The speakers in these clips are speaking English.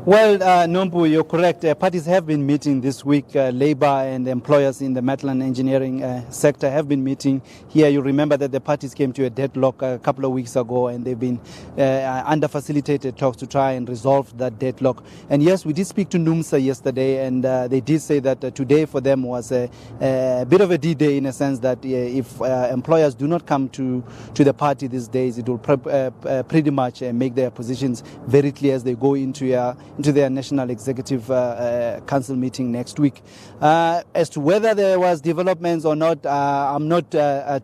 Well, Nompu, you're correct. Parties have been meeting this week. Labour and employers in the metal and engineering sector have been meeting here. You remember that the parties came to a deadlock a couple of weeks ago, and they've been under facilitated talks to try and resolve that deadlock. And yes, we did speak to NUMSA yesterday, and they did say that today for them was a bit of a D-Day, in a sense that if employers do not come to the party these days, it will pretty much make their positions very clear as they go into their National Executive Council meeting next week. As to whether there was developments or not, I'm not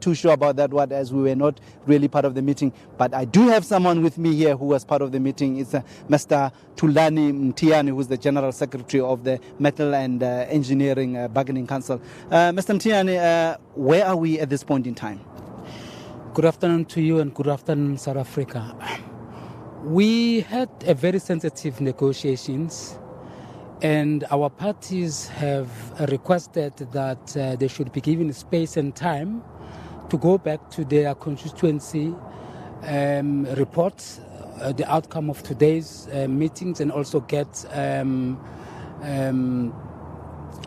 too sure about that one, as we were not really part of the meeting. But I do have someone with me here who was part of the meeting. It's Mr. Thulani Mthiani, who's the General Secretary of the Metal and Engineering Bargaining Council. Mr. Mthiani, where are we at this point in time? Good afternoon to you and good afternoon, South Africa. We had a very sensitive negotiations, and our parties have requested that they should be given space and time to go back to their constituency, report the outcome of today's meetings, and also get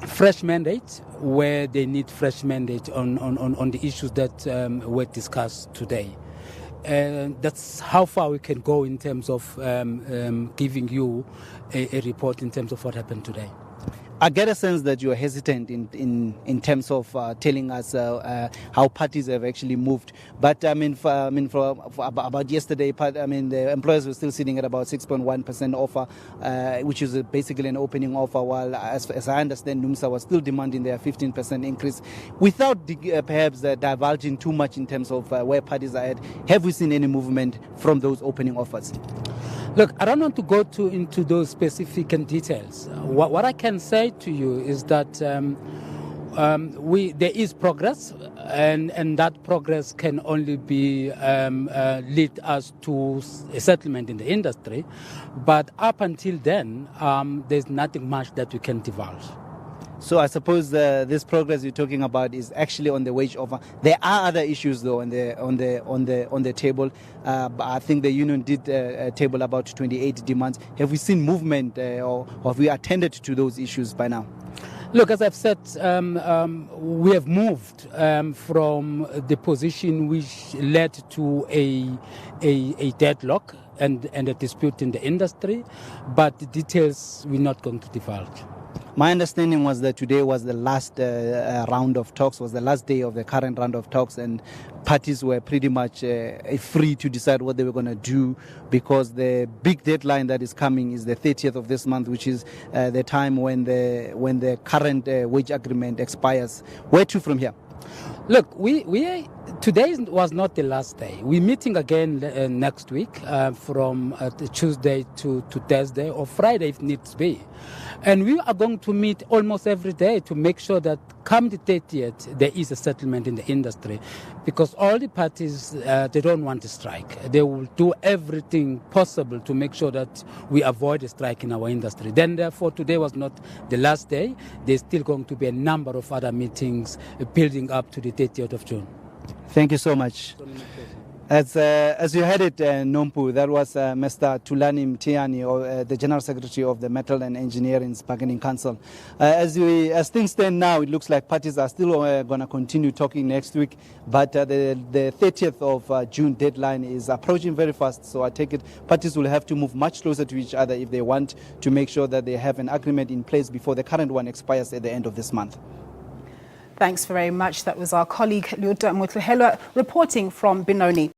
fresh mandate where they need fresh mandate on the issues that were discussed today. That's how far we can go in terms of giving you a report in terms of what happened today. I get a sense that you're hesitant in terms of telling us how parties have actually moved. But for about yesterday, the employers were still sitting at about 6.1% offer, which is basically an opening offer. While, as I understand, NUMSA was still demanding their 15% increase. Without perhaps divulging too much in terms of where parties are at, have we seen any movement from those opening offers? Look, I don't want to go into those specific details. What I can say to you is that there is progress, and that progress can only be lead us to a settlement in the industry. But up until then, there's nothing much that we can divulge. So I suppose this progress you're talking about is actually on the wage offer. There are other issues though on the table. I think the union did table about 28 demands. Have we seen movement or have we attended to those issues by now? Look, as I've said, we have moved from the position which led to a deadlock and a dispute in the industry, but the details we're not going to divulge. My understanding was that today was the last round of talks, was the last day of the current round of talks, and parties were pretty much free to decide what they were going to do, because the big deadline that is coming is the 30th of this month, which is the time when the current wage agreement expires. Where to from here? Look, today was not the last day. We're meeting again next week from Tuesday to Thursday, or Friday if needs be. And we are going to meet almost every day to make sure that come the 30th, there is a settlement in the industry. Because all the parties, they don't want a strike. They will do everything possible to make sure that we avoid a strike in our industry. Then, therefore, today was not the last day. There's still going to be a number of other meetings building up to the 30th of June. Thank you so much. As you heard it, Nompu, that was Mr. Thulani Mthiani, the General Secretary of the Metal and Engineering Bargaining Council. As things stand now, it looks like parties are still going to continue talking next week, but the 30th of June deadline is approaching very fast, so I take it parties will have to move much closer to each other if they want to make sure that they have an agreement in place before the current one expires at the end of this month. Thanks very much. That was our colleague Leuta Motlogelwa reporting from Benoni.